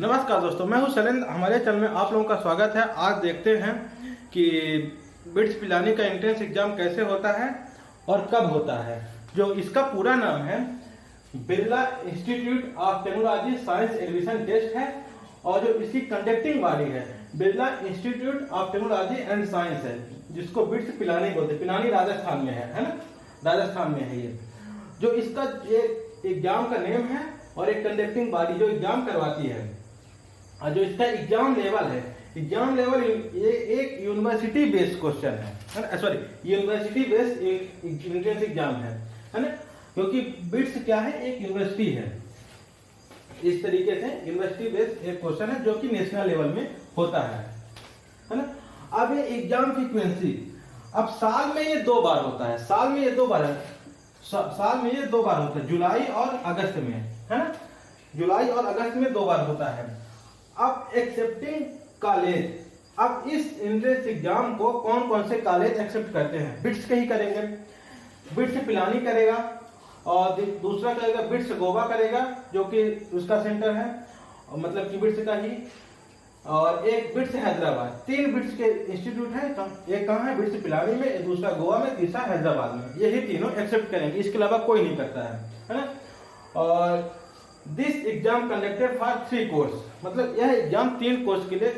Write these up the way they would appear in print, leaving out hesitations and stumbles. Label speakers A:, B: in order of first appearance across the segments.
A: नमस्कार दोस्तों, मैं हूं शैलेंद्र। हमारे चैनल में आप लोगों का स्वागत है। आज देखते हैं कि बिट्स पिलानी का एंट्रेंस एग्जाम कैसे होता है और कब होता है। जो इसका पूरा नाम है Birla institute of technology science admission test है, और जो इसकी कंडक्टिंग बॉडी है Birla institute of technology and science है, जिसको बिट्स पिलानी बोलते हैं। पिलानी राजस्थान में है ना, राजस्थान में है ये। जो इसका एग्जाम का नेम है और एक कंडक्टिंग बॉडी जो एग्जाम करवाती है। और जो इसका एग्जाम लेवल है, एग्जाम लेवल ये एक यूनिवर्सिटी बेस्ड क्वेश्चन है, sorry university based entrance exam है ना, क्योंकि बिट्स क्या है, एक यूनिवर्सिटी है। इस तरीके से यूनिवर्सिटी बेस्ड एक क्वेश्चन है जो कि नेशनल लेवल में होता है ना। अब ये एग्जाम फ्रीक्वेंसी, अब साल में ये 2 बार होता है, साल में ये 2 बार होता है, जुलाई और अगस्त में, है ना। जुलाई और अगस्त में 2 बार होता है। अब एक्सेप्टिंग कॉलेज, अब इस एंट्रेंस एग्जाम को कौन कौन से कॉलेज एक्सेप्ट करते हैं? बिट्स के ही करेंगे। बिट्स पिलानी करेगा, और दूसरा करेगा बिट्स गोवा करेगा, जो कि उसका सेंटर है, मतलब कि बिट्स का ही, और एक बिट्स हैदराबाद। 3 बिट्स के इंस्टीट्यूट है, एक कहाँ है, बिट्स पिलानी में, दूसरा गोवा में, तीसरा हैदराबाद में। यही तीनों एक्सेप्ट करेंगे, इसके अलावा कोई नहीं करता है ना। और this exam conducted for 3 course, मतलब यह एग्जाम 3 कोर्स के लिए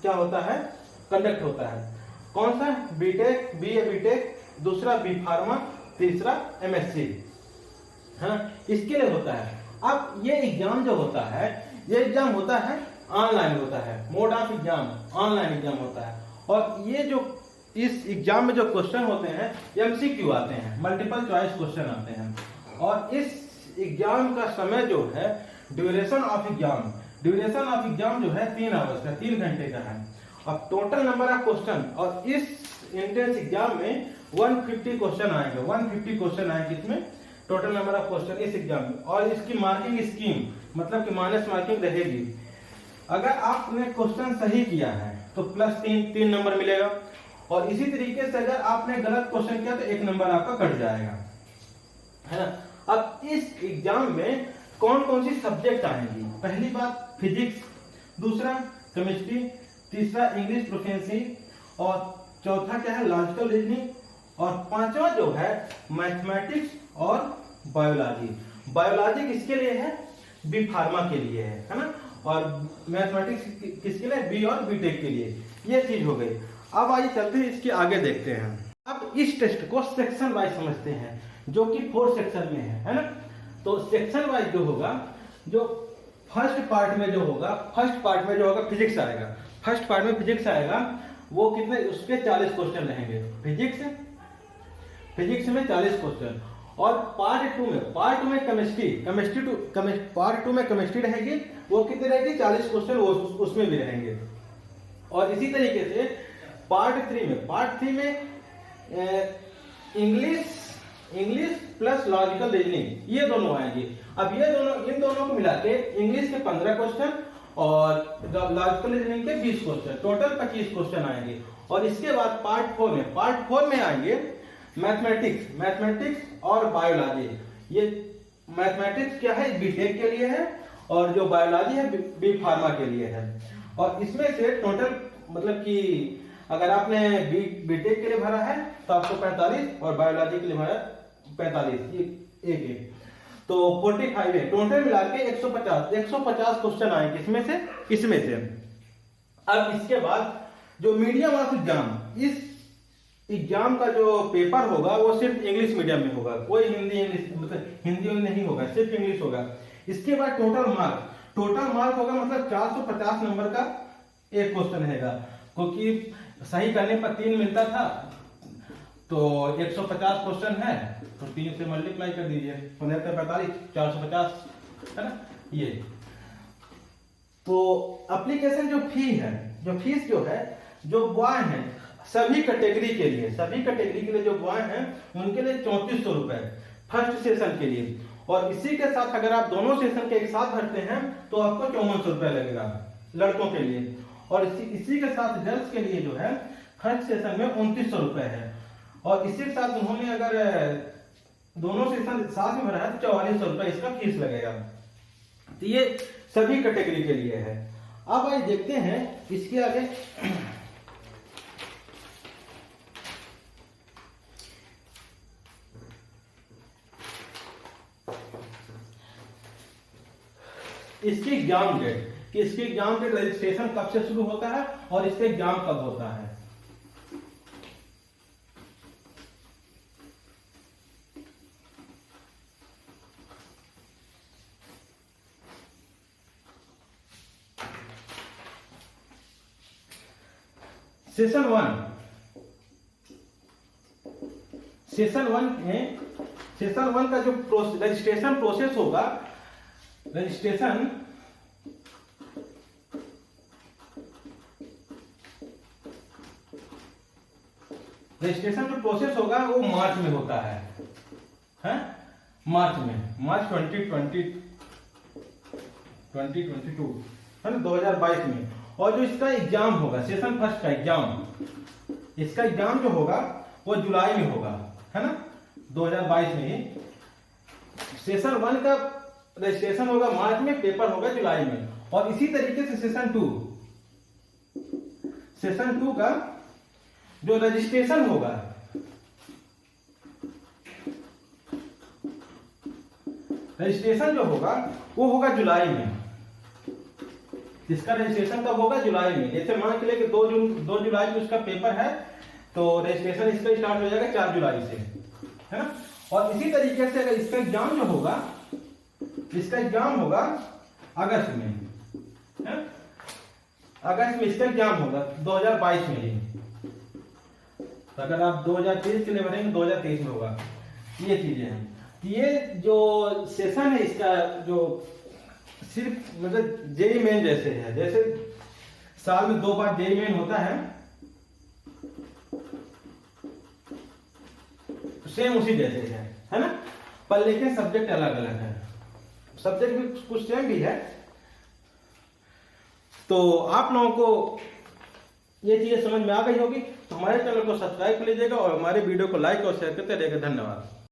A: क्या होता है, कंडक्ट होता है। कौन सा? बीटेक, बीए बीटेक, दूसरा बी फार्मा, तीसरा एमएससी, है ना, इसके लिए होता है। अब ये एग्जाम जो होता है, ये एग्जाम होता है ऑनलाइन होता है, mode of exam online exam होता है। और ये जो इस एग्जाम में जो क्वेश्चन होते हैं एमसीक्यू आते हैं, मल्टीपल चॉइस क्वेश्चन आते हैं। और इस एग्जाम का समय जो है, ड्यूरेशन ऑफ एग्जाम जो है 3 आवर्स का, 3 घंटे का है। अब टोटल नंबर ऑफ क्वेश्चन, और इस एंट्रेंस एग्जाम में 150 क्वेश्चन आएंगे, 150 क्वेश्चन आएंगे इसमें, टोटल नंबर ऑफ क्वेश्चन इस एग्जाम में। और इसकी मार्किंग स्कीम, मतलब कि माइनस मार्किंग रहेगी। अगर आपने क्वेश्चन सही किया है तो +3 नंबर मिलेगा, और इसी तरीके से अगर आपने गलत क्वेश्चन किया तो 1 नंबर आपका कट जाएगा, है ना। अब इस एग्जाम में कौन कौन सी सब्जेक्ट आएंगी? पहली बात फिजिक्स, दूसरा केमिस्ट्री, तीसरा इंग्लिश प्रोफिशिएंसी, और चौथा क्या है, लॉजिकल रीजनिंग, और पांचवा जो है मैथमेटिक्स और बायोलॉजी। बायोलॉजी किसके लिए है? बी फार्मा के लिए है ना। और मैथमेटिक्स किसके लिए? बी और बीटेक के लिए। ये चीज हो गई। अब आइए चलते हैं, इसके आगे देखते हैं। अब इस टेस्ट को सेक्शन वाइज समझते हैं, जो कि 4 सेक्शन में है ना। तो सेक्शन वाइज जो होगा, जो फर्स्ट पार्ट में जो होगा फिजिक्स आएगा। फर्स्ट पार्ट में फिजिक्स आएगा, वो कितने, उसके 40 क्वेश्चन रहेंगे। फिजिक्स में 40 क्वेश्चन। और पार्ट 2 में केमिस्ट्री रहेगी, वो कितनी रहेगी, 40 क्वेश्चन उसमें भी रहेंगे। और इसी तरीके से पार्ट 3 में इंग्लिश प्लस लॉजिकल रीजनिंग, ये दोनों आएंगे। अब इन दोनों को मिला के इंग्लिश के 15 क्वेश्चन और लॉजिकल रीजनिंग के 20 क्वेश्चन, टोटल 25 क्वेश्चन आएंगे। और इसके बाद पार्ट 4 में आएंगे मैथमेटिक्स और बायोलॉजी। ये मैथमेटिक्स क्या है, बीटेक के लिए है, और जो बायोलॉजी है बी फार्मा के लिए है। और इसमें से टोटल, मतलब कि अगर आपने बीटेक के लिए भरा है तो आपको 45, और बायोलॉजी के लिए भरा 45, ये एक, तो 45 है। टोटल मिला के 150 क्वेश्चन आएंगे इसमें से। अब इसके बाद जो मीडियम ऑफ एग्जाम, इस एग्जाम का जो पेपर होगा वो सिर्फ इंग्लिश मीडियम में होगा, कोई हिंदी नहीं होगा, सिर्फ इंग्लिश होगा। इसके बाद टोटल मार्क होगा, मतलब 450 नंबर का एक क्वेश्चन रहेगा, क्योंकि सही करने पर 3 मिलता था। तो 150 क्वेश्चन है तो 3 से मल्टीप्लाई कर दीजिए, 15 45, 450, है ना ये। तो एप्लीकेशन जो फीस जो है, जो बॉय है सभी कैटेगरी के लिए जो बॉय हैं उनके लिए 3400 रुपए फर्स्ट सेशन के लिए। और इसी के साथ अगर आप दोनों सेशन के एक साथ भरते हैं तो आपको 5400 रुपए लगेगा लड़कों के लिए। और इसी के साथ गर्ल्स के लिए जो है फर्स्ट सेशन में 2900 रुपए है। और इसी के साथ उन्होंने अगर दोनों सेशन साथ में भरा है तो 4400 रुपए इसका फीस लगेगा। तो ये सभी कैटेगरी के लिए है। अब आइए देखते हैं इसके आगे। इसकी एग्जाम डेट, कि इसके एग्जाम डेट रजिस्ट्रेशन कब से शुरू होता है और इसका एग्जाम कब होता है। सेशन वन का जो रजिस्ट्रेशन प्रोसेस होगा, रजिस्ट्रेशन जो प्रोसेस होगा वो मार्च में होता है, मार्च 2022 है ना, 2022 में। और जो इसका एग्जाम होगा, सेशन फर्स्ट का एग्जाम, इसका एग्जाम जो होगा वो जुलाई में होगा, है ना, 2022 में ही। सेशन 1 का रजिस्ट्रेशन होगा मार्च में, पेपर होगा जुलाई में। और इसी तरीके से सेशन 2 का जो रजिस्ट्रेशन होगा, रजिस्ट्रेशन जो होगा वो होगा जुलाई में। इसका रजिस्ट्रेशन कब होगा? जुलाई में। जैसे मान के लिए कि 2 जुलाई को उसका पेपर है, तो रजिस्ट्रेशन इसका स्टार्ट हो जाएगा 4 जुलाई से, है ना। और इसी तरीके से अगर इसका एग्जाम जो होगा, इसका एग्जाम होगा अगस्त में, है? अगस्त में इसका एग्जाम होगा 2022 में ही। तो अगर आप 2023 के लिए भरेंगे 2023 में होगा। ये चीजें हैं। ये जो सेशन है इसका, जो सिर्फ मतलब जेई मेन जैसे है, जैसे साल में 2 बार जेई मेन होता है, सेम उसी जैसे है ना, पर लेकिन सब्जेक्ट अलग अलग है। सब्जेक्ट भी कुछ सेम भी है। तो आप लोगों को ये चीजें समझ में आ गई होगी। तो हमारे चैनल को सब्सक्राइब कर लीजिएगा और हमारे वीडियो को लाइक और शेयर करते रहिएगा। धन्यवाद।